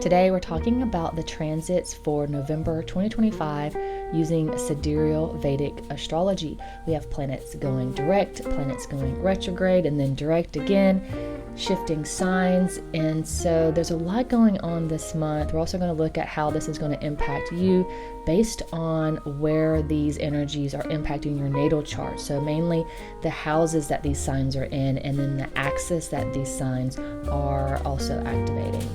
Today we're talking about the transits for November 2025 using Sidereal Vedic Astrology. We have planets going direct, planets going retrograde, and then direct again, shifting signs. And so there's a lot going on this month. We're also going to look at how this is going to impact you based on where these energies are impacting your natal chart. So mainly the houses that these signs are in, and then the axis that these signs are also activating.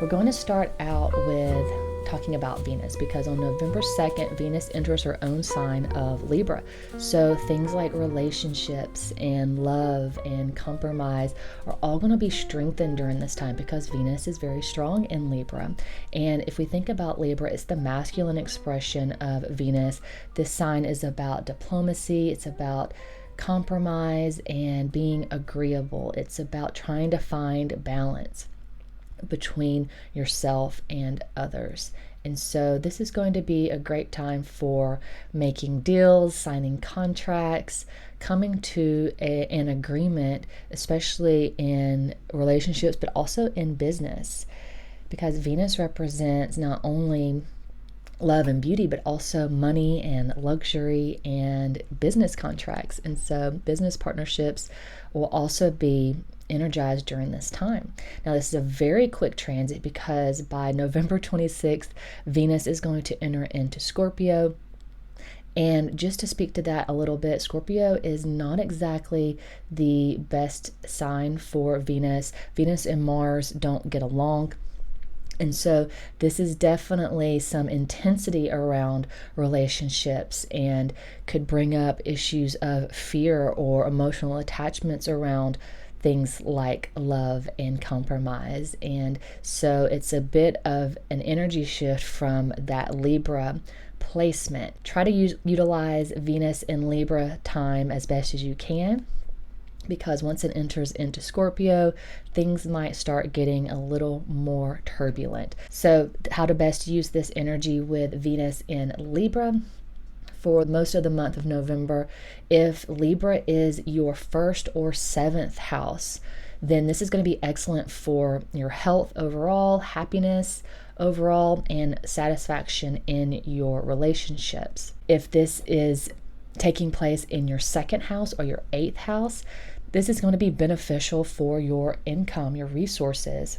We're going to start out with talking about Venus, because on November 2nd, Venus enters her own sign of Libra. So things like relationships and love and compromise are all going to be strengthened during this time, because Venus is very strong in Libra. And if we think about Libra, it's the masculine expression of Venus. This sign is about diplomacy. It's about compromise and being agreeable. It's about trying to find balance between yourself and others. And so this is going to be a great time for making deals, signing contracts, coming to an agreement, especially in relationships, but also in business, because Venus represents not only love and beauty, but also money and luxury and business contracts. And so business partnerships will also be energized during this time. Now, this is a very quick transit, because by November 26th, Venus is going to enter into Scorpio. And just to speak to that a little bit, Scorpio is not exactly the best sign for Venus. Venus and Mars don't get along. And so this is definitely some intensity around relationships and could bring up issues of fear or emotional attachments around things like love and compromise. And so it's a bit of an energy shift from that Libra placement. Try to utilize Venus in Libra time as best as you can, because once it enters into Scorpio, things might start getting a little more turbulent. So how to best use this energy with Venus in Libra for most of the month of November. If Libra is your first or seventh house, then this is going to be excellent for your health overall, happiness overall, and satisfaction in your relationships. If this is taking place in your second house or your eighth house, this is going to be beneficial for your income, your resources.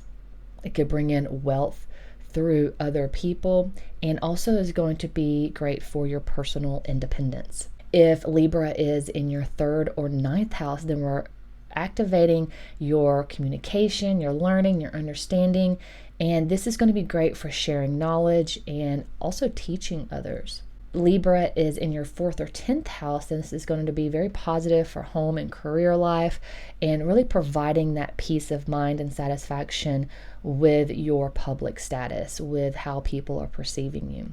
It could bring in wealth through other people, and also is going to be great for your personal independence. If Libra is in your third or ninth house, then we're activating your communication, your learning, your understanding, and this is going to be great for sharing knowledge and also teaching others. Libra is in your fourth or 10th house, and this is going to be very positive for home and career life, and really providing that peace of mind and satisfaction with your public status, with how people are perceiving you.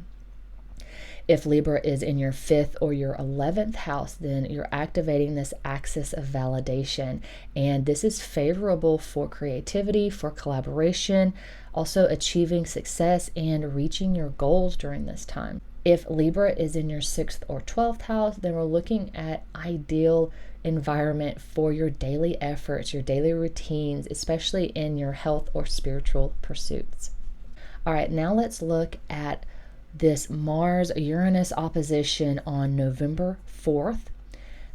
If Libra is in your 5th or your 11th house, then you're activating this axis of validation. And this is favorable for creativity, for collaboration, also achieving success and reaching your goals during this time. If Libra is in your 6th or 12th house, then we're looking at ideal environment for your daily efforts, your daily routines, especially in your health or spiritual pursuits. All right, now let's look at this Mars-Uranus opposition on November 4th.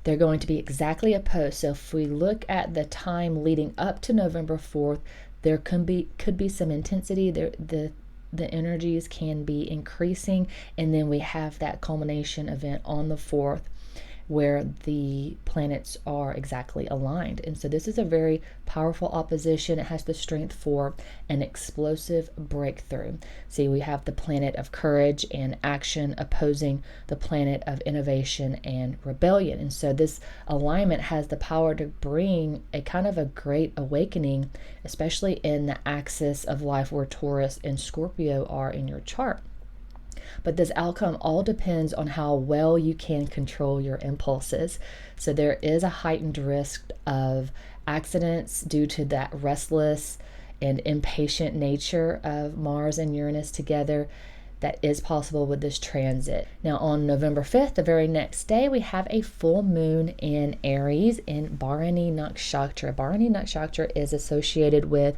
They're going to be exactly opposed. So if we look at the time leading up to November 4th, there could be some intensity. The energies can be increasing, and then we have that culmination event on the 4th where the planets are exactly aligned. And so this is a very powerful opposition. It has the strength for an explosive breakthrough. See, we have the planet of courage and action opposing the planet of innovation and rebellion. And so this alignment has the power to bring a kind of a great awakening, especially in the axis of life where Taurus and Scorpio are in your chart. But this outcome all depends on how well you can control your impulses. So there is a heightened risk of accidents due to that restless and impatient nature of Mars and Uranus together. that is possible with this transit. Now on November 5th, the very next day, we have a full moon in Aries in Bharani Nakshatra. Bharani Nakshatra is associated with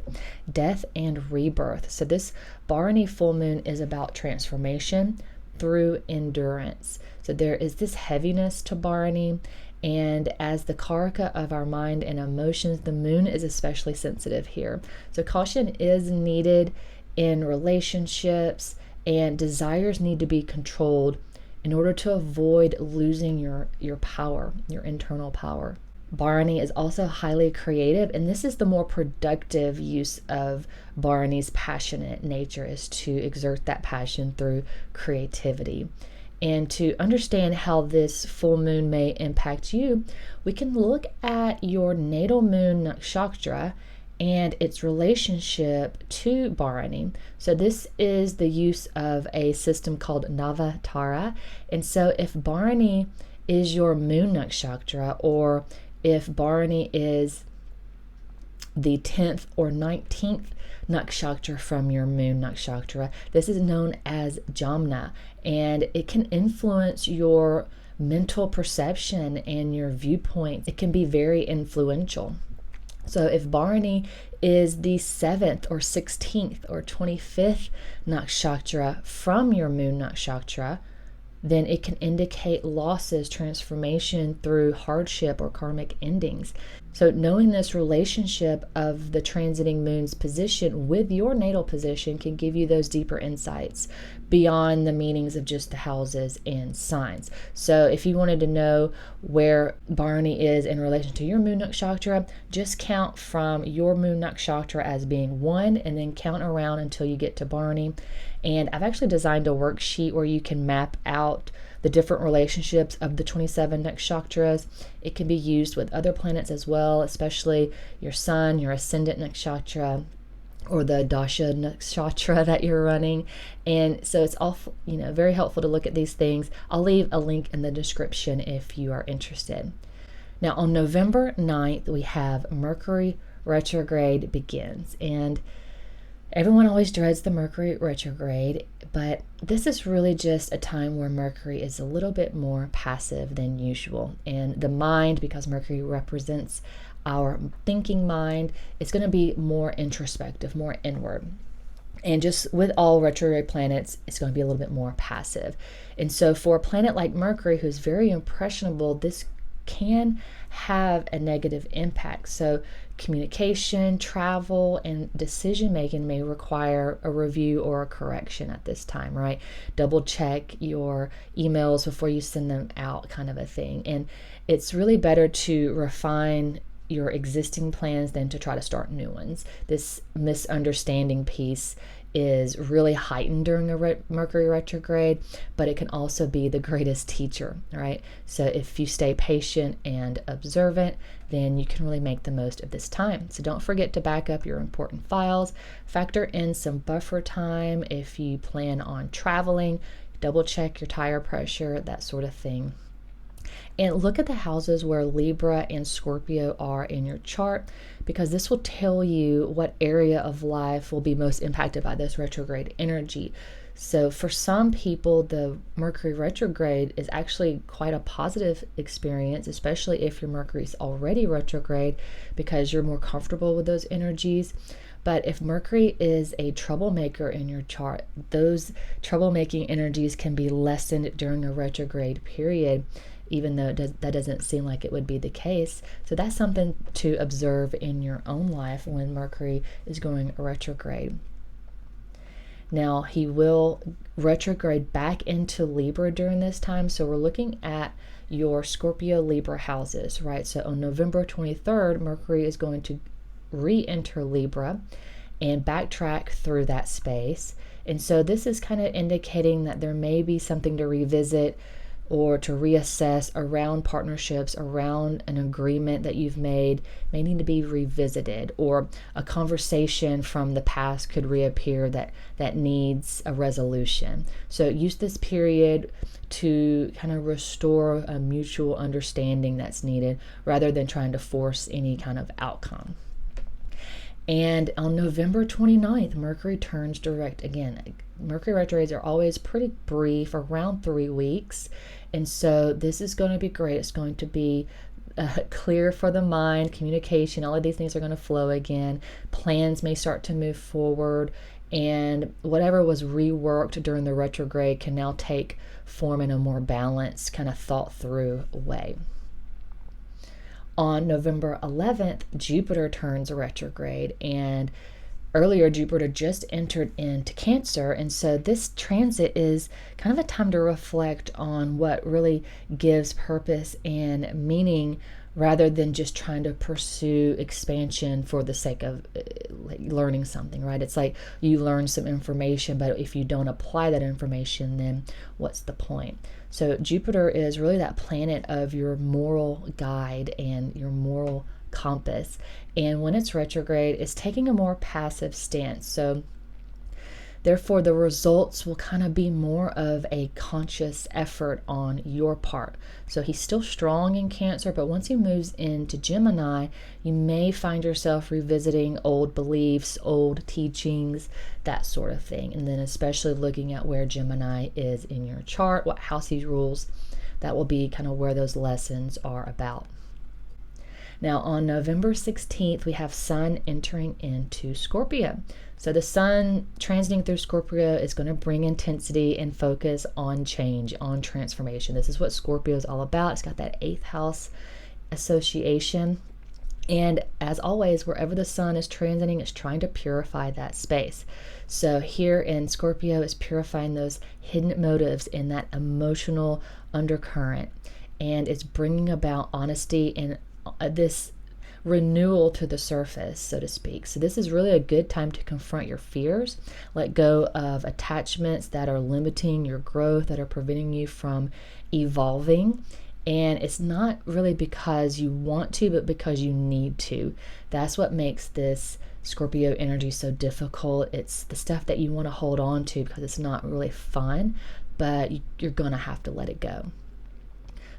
death and rebirth. So this Bharani full moon is about transformation through endurance. So there is this heaviness to Bharani, and as the karaka of our mind and emotions, the moon is especially sensitive here. So caution is needed in relationships, and desires need to be controlled in order to avoid losing your power, your internal power. Bharani is also highly creative, and this is the more productive use of Bharani's passionate nature, is to exert that passion through creativity. And to understand how this full moon may impact you, we can look at your natal moon nakshatra and its relationship to Bharani. So this is the use of a system called Nava Tara. And so if Bharani is your moon nakshatra, or if Bharani is the 10th or 19th nakshatra from your moon nakshatra, this is known as Jamna, and it can influence your mental perception and your viewpoints. It can be very influential. So if Bharani is the 7th or 16th or 25th nakshatra from your moon nakshatra, then it can indicate losses, transformation through hardship or karmic endings. So knowing this relationship of the transiting moon's position with your natal position can give you those deeper insights beyond the meanings of just the houses and signs. So if you wanted to know where Bharani is in relation to your moon nakshatra, just count from your moon nakshatra as being 1 and then count around until you get to Bharani. And I've actually designed a worksheet where you can map out the different relationships of the 27 nakshatras. It can be used with other planets as well, especially your sun, your ascendant nakshatra, or the dasha nakshatra that you're running. And so it's all, very helpful to look at these things. I'll leave a link in the description if you are interested. Now on November 9th, we have Mercury Retrograde begins. And everyone always dreads the Mercury retrograde, but this is really just a time where Mercury is a little bit more passive than usual. And the mind, because Mercury represents our thinking mind, it's going to be more introspective, more inward. And just with all retrograde planets, it's going to be a little bit more passive. And so for a planet like Mercury, who's very impressionable, this can have a negative impact. So communication, travel, and decision making may require a review or a correction at this time, right? Double check your emails before you send them out, kind of a thing. And it's really better to refine your existing plans than to try to start new ones. This misunderstanding piece is really heightened during a Mercury retrograde, but it can also be the greatest teacher, right? So if you stay patient and observant, then you can really make the most of this time. So don't forget to back up your important files, factor in some buffer time if you plan on traveling, double check your tire pressure, that sort of thing. And look at the houses where Libra and Scorpio are in your chart, because this will tell you what area of life will be most impacted by this retrograde energy. So for some people, the Mercury retrograde is actually quite a positive experience, especially if your Mercury is already retrograde, because you're more comfortable with those energies. But if Mercury is a troublemaker in your chart, those troublemaking energies can be lessened during a retrograde period, even though that doesn't seem like it would be the case. So that's something to observe in your own life when Mercury is going retrograde. Now, he will retrograde back into Libra during this time. So we're looking at your Scorpio Libra houses, right? So on November 23rd, Mercury is going to re-enter Libra and backtrack through that space. And so this is kind of indicating that there may be something to revisit or to reassess around partnerships, around an agreement that you've made, may need to be revisited, or a conversation from the past could reappear that needs a resolution. So use this period to kind of restore a mutual understanding that's needed, rather than trying to force any kind of outcome. And on November 29th, Mercury turns direct again. Mercury retrogrades are always pretty brief, around 3 weeks. And so this is going to be great. It's going to be clear for the mind, communication, all of these things are going to flow again. Plans may start to move forward, and whatever was reworked during the retrograde can now take form in a more balanced, kind of thought through way. On November 11th, Jupiter turns retrograde, and earlier Jupiter just entered into Cancer, and so this transit is kind of a time to reflect on what really gives purpose and meaning, rather than just trying to pursue expansion for the sake of learning something, right? It's like you learn some information, but if you don't apply that information, then what's the point? So Jupiter is really that planet of your moral guide and your moral compass. And when it's retrograde, it's taking a more passive stance. So therefore, the results will kind of be more of a conscious effort on your part. So he's still strong in Cancer, but once he moves into Gemini, you may find yourself revisiting old beliefs, old teachings, that sort of thing. And then especially looking at where Gemini is in your chart, what house he rules, that will be kind of where those lessons are about. Now on November 16th, we have Sun entering into Scorpio. So the Sun transiting through Scorpio is going to bring intensity and focus on change, on transformation. This is what Scorpio is all about. It's got that 8th house association. And as always, wherever the Sun is transiting, it's trying to purify that space. So here in Scorpio, it's purifying those hidden motives in that emotional undercurrent. And it's bringing about honesty and this renewal to the surface, so to speak. So this is really a good time to confront your fears, let go of attachments that are limiting your growth, that are preventing you from evolving. And it's not really because you want to, but because you need to. That's what makes this Scorpio energy so difficult. It's the stuff that you want to hold on to because it's not really fun, but you're going to have to let it go.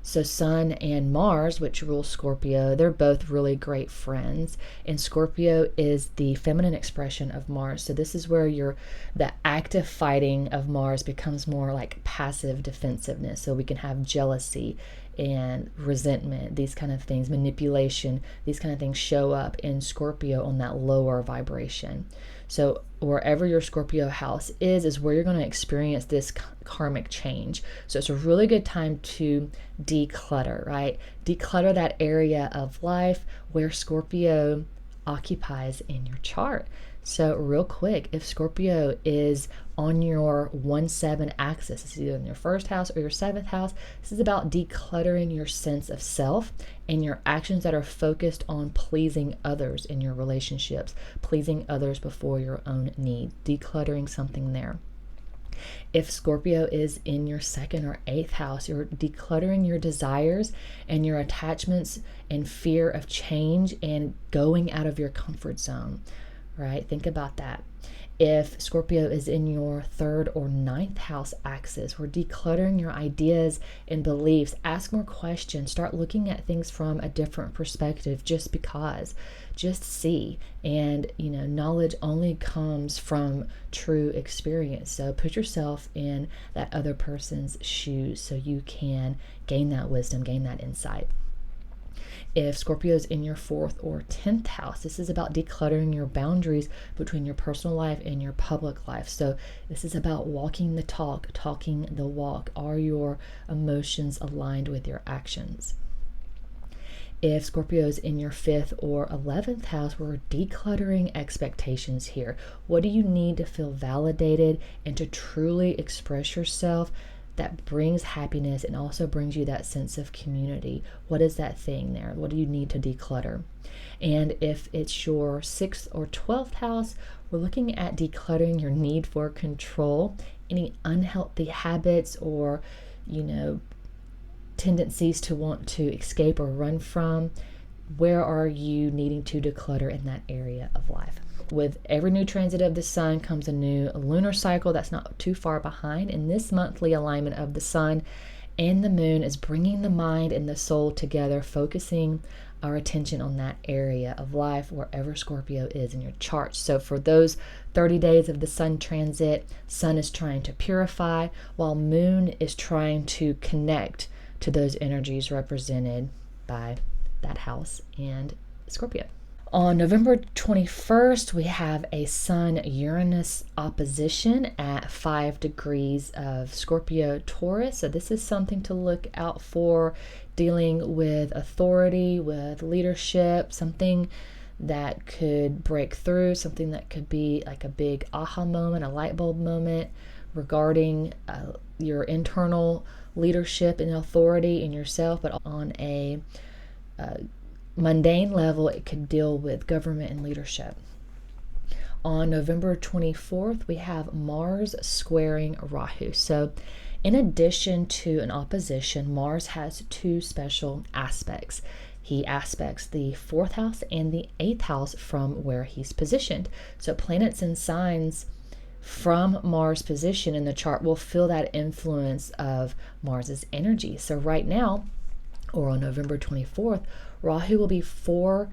So Sun and Mars, which rule Scorpio, they're both really great friends. And Scorpio is the feminine expression of Mars. So this is where the active fighting of Mars becomes more like passive defensiveness. So we can have jealousy and resentment, these kind of things, manipulation, these kind of things show up in Scorpio on that lower vibration. So wherever your Scorpio house is where you're going to experience this karmic change. So it's a really good time to declutter, right? Declutter that area of life where Scorpio occupies in your chart. So real quick, if Scorpio is on your 1-7 axis, it's either in your first house or your 7th house, this is about decluttering your sense of self and your actions that are focused on pleasing others in your relationships, pleasing others before your own need, decluttering something there. If Scorpio is in your 2nd or 8th house, you're decluttering your desires and your attachments and fear of change and going out of your comfort zone. Right? Think about that. If Scorpio is in your 3rd or 9th house axis, we're decluttering your ideas and beliefs. Ask more questions. Start looking at things from a different perspective just because. Just see. And, knowledge only comes from true experience. So put yourself in that other person's shoes so you can gain that wisdom, gain that insight. If Scorpio is in your 4th or 10th house, this is about decluttering your boundaries between your personal life and your public life. So this is about walking the talk, talking the walk. Are your emotions aligned with your actions? If Scorpio is in your 5th or 11th house, we're decluttering expectations here. What do you need to feel validated and to truly express yourself that brings happiness and also brings you that sense of community? What is that thing there? What do you need to declutter? And if it's your 6th or 12th house, we're looking at decluttering your need for control, any unhealthy habits or, tendencies to want to escape or run from. Where are you needing to declutter in that area of life? With every new transit of the Sun comes a new lunar cycle that's not too far behind. And this monthly alignment of the Sun and the Moon is bringing the mind and the soul together, focusing our attention on that area of life wherever Scorpio is in your chart. So for those 30 days of the Sun transit, Sun is trying to purify, while Moon is trying to connect to those energies represented by that house and Scorpio. On November 21st, we have a Sun-Uranus opposition at 5 degrees of Scorpio Taurus. So this is something to look out for, dealing with authority, with leadership, something that could break through, something that could be like a big aha moment, a light bulb moment regarding your internal leadership and authority in yourself, but on a mundane level, it could deal with government and leadership. On November 24th, we have Mars squaring Rahu. So in addition to an opposition, Mars has two special aspects. He aspects the 4th house and the 8th house from where he's positioned. So planets and signs from Mars' position in the chart will feel that influence of Mars's energy. So right now, or on November 24th, Rahu will be 4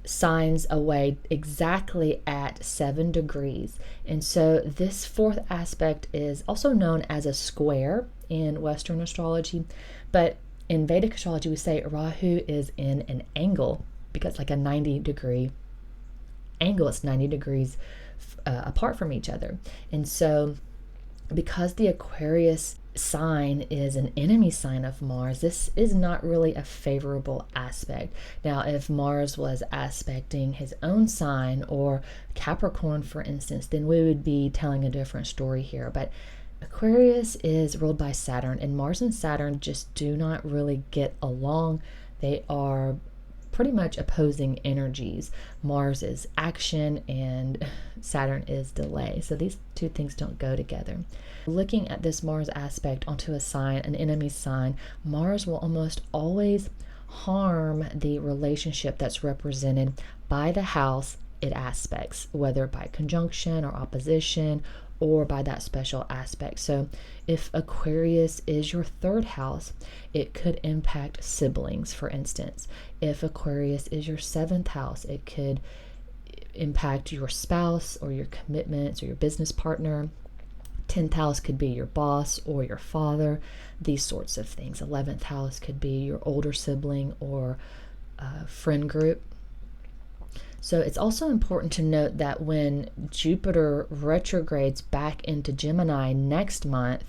signs away, exactly at 7 degrees. And so this 4th aspect is also known as a square in Western astrology, but in Vedic astrology we say Rahu is in an angle, because like a 90-degree angle, it's 90 degrees apart from each other. And so because the Aquarius sign is an enemy sign of Mars, this is not really a favorable aspect. Now, if Mars was aspecting his own sign, or Capricorn, for instance, then we would be telling a different story here. But Aquarius is ruled by Saturn, and Mars and Saturn just do not really get along. They are pretty much opposing energies. Mars is action and Saturn is delay. So these two things don't go together. Looking at this Mars aspect onto a sign, an enemy sign, Mars will almost always harm the relationship that's represented by the house it aspects, whether by conjunction or opposition or by that special aspect. So if Aquarius is your 3rd house, it could impact siblings, for instance. If Aquarius is your 7th house, it could impact your spouse or your commitments or your business partner. 10th house could be your boss or your father, these sorts of things. 11th house could be your older sibling or friend group. So it's also important to note that when Jupiter retrogrades back into Gemini next month,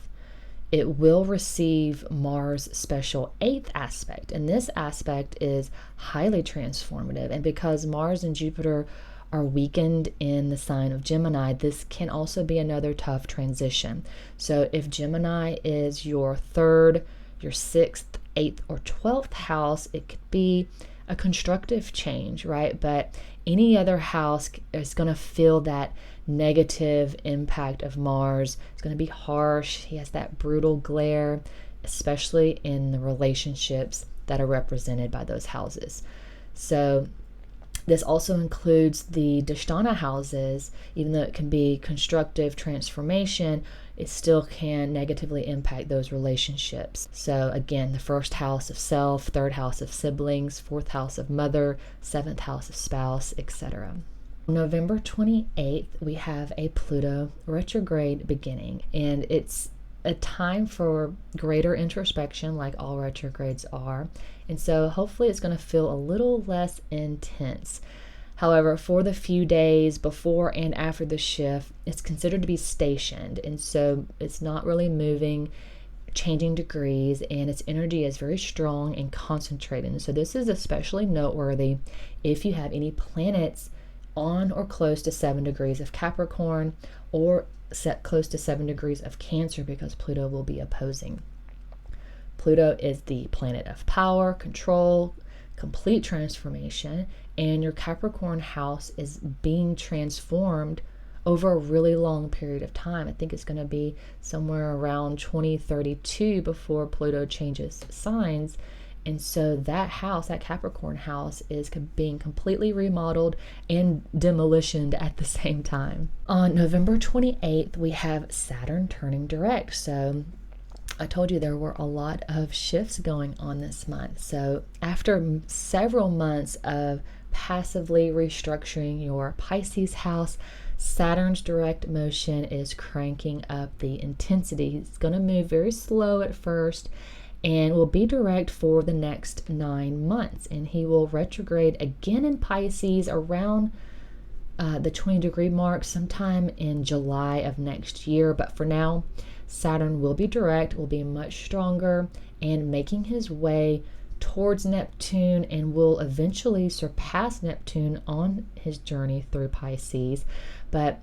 it will receive Mars' special 8th aspect. And this aspect is highly transformative. And because Mars and Jupiter are weakened in the sign of Gemini, this can also be another tough transition. So if Gemini is your 3rd, your 6th, 8th, or 12th house, it could be a constructive change, right? But any other house is going to feel that negative impact of Mars. It's going to be harsh. He has that brutal glare, especially in the relationships that are represented by those houses. So this also includes the Dhisthana houses. Even though it can be constructive transformation, it still can negatively impact those relationships. So again, the 1st house of self, 3rd house of siblings, 4th house of mother, 7th house of spouse, etc. November 28th, we have a Pluto retrograde beginning, and it's a time for greater introspection, like all retrogrades are. And so hopefully it's going to feel a little less intense. However, for the few days before and after the shift, it's considered to be stationed. And so it's not really moving, changing degrees, and its energy is very strong and concentrated. And so this is especially noteworthy if you have any planets on or close to 7 degrees of Capricorn, or set close to 7 degrees of Cancer, because Pluto will be opposing. Pluto is the planet of power, control, complete transformation, and your Capricorn house is being transformed over a really long period of time. I think it's going to be somewhere around 2032 before Pluto changes signs. And so that house, that Capricorn house, is being completely remodeled and demolitioned at the same time. On November 28th, we have Saturn turning direct. So I told you there were a lot of shifts going on this month. So after several months of passively restructuring your Pisces house, Saturn's direct motion is cranking up the intensity. It's going to move very slow at first and will be direct for the next 9 months. And he will retrograde again in Pisces around the 20-degree mark sometime in July of next year. But for now, Saturn will be direct, will be much stronger, and making his way towards Neptune, and will eventually surpass Neptune on his journey through Pisces. But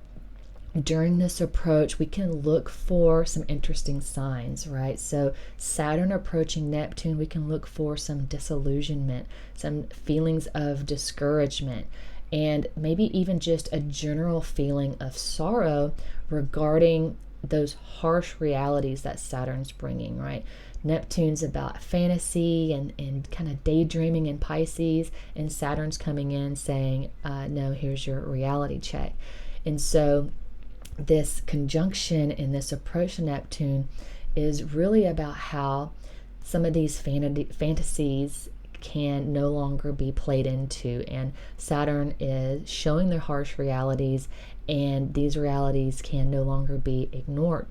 during this approach, we can look for some interesting signs, right? So Saturn approaching Neptune, we can look for some disillusionment, some feelings of discouragement, and maybe even just a general feeling of sorrow regarding those harsh realities that Saturn's bringing, right? Neptune's about fantasy and kind of daydreaming in Pisces, and Saturn's coming in saying, no, here's your reality check. And so this conjunction and this approach to Neptune is really about how some of these fantasies can no longer be played into, and Saturn is showing their harsh realities, and these realities can no longer be ignored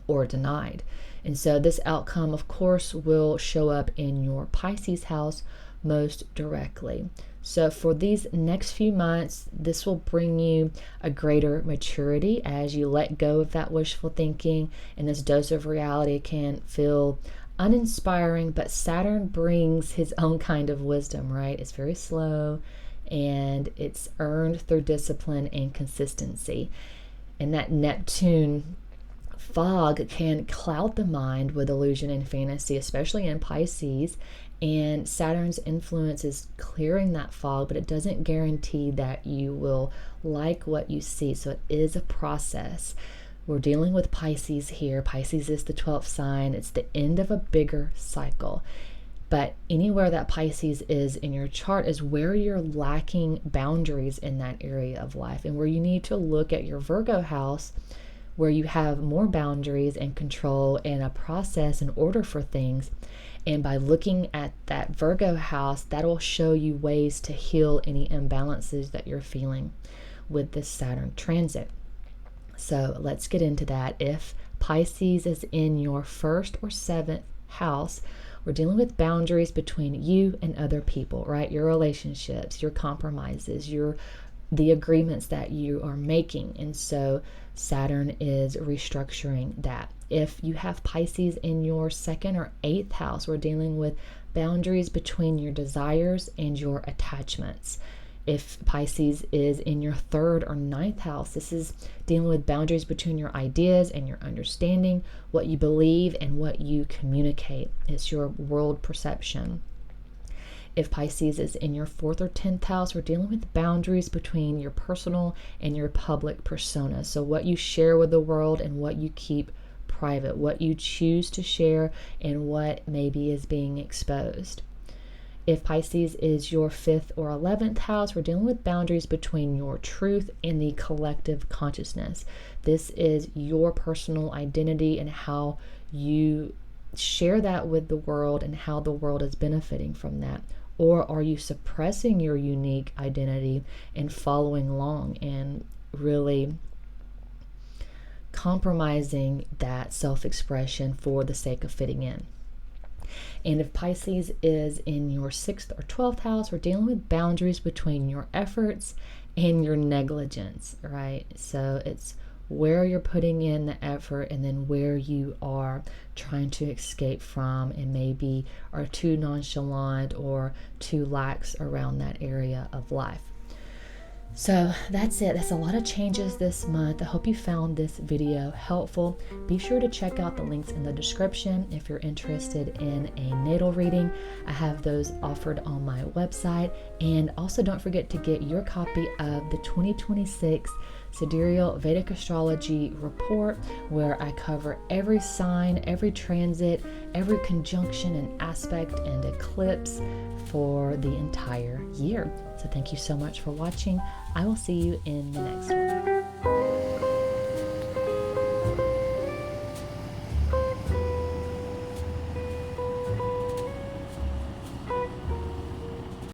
or denied. And so this outcome, of course, will show up in your Pisces house most directly. So for these next few months, this will bring you a greater maturity as you let go of that wishful thinking, and this dose of reality can feel uninspiring, but Saturn brings his own kind of wisdom, right? It's very slow, and it's earned through discipline and consistency. And that Neptune fog can cloud the mind with illusion and fantasy, especially in Pisces. And Saturn's influence is clearing that fog, but it doesn't guarantee that you will like what you see. So it is a process. We're dealing with Pisces here. Pisces is the 12th sign. It's the end of a bigger cycle. But anywhere that Pisces is in your chart is where you're lacking boundaries in that area of life, and where you need to look at your Virgo house, where you have more boundaries and control and a process and order for things. And by looking at that Virgo house, that will show you ways to heal any imbalances that you're feeling with this Saturn transit. So let's get into that. If Pisces is in your 1st or 7th house, we're dealing with boundaries between you and other people, right? Your relationships, your compromises, the agreements that you are making. And so Saturn is restructuring that. If you have Pisces in your 2nd or 8th house, we're dealing with boundaries between your desires and your attachments. If Pisces is in your 3rd or 9th house, this is dealing with boundaries between your ideas and your understanding, what you believe and what you communicate. It's your world perception. If Pisces is in your 4th or 10th house, we're dealing with boundaries between your personal and your public persona. So what you share with the world and what you keep private, what you choose to share and what maybe is being exposed. If Pisces is your 5th or 11th house, we're dealing with boundaries between your truth and the collective consciousness. This is your personal identity and how you share that with the world and how the world is benefiting from that. Or are you suppressing your unique identity and following along and really compromising that self-expression for the sake of fitting in? And if Pisces is in your 6th or 12th house, we're dealing with boundaries between your efforts and your negligence, right? So it's where you're putting in the effort and then where you are trying to escape from and maybe are too nonchalant or too lax around that area of life. So that's it. That's a lot of changes this month. I hope you found this video helpful. Be sure to check out the links in the description if you're interested in a natal reading. I have those offered on my website. And also don't forget to get your copy of the 2026 Sidereal Vedic Astrology report, where I cover every sign, every transit, every conjunction and aspect and eclipse for the entire year. So thank you so much for watching. I will see you in the next one.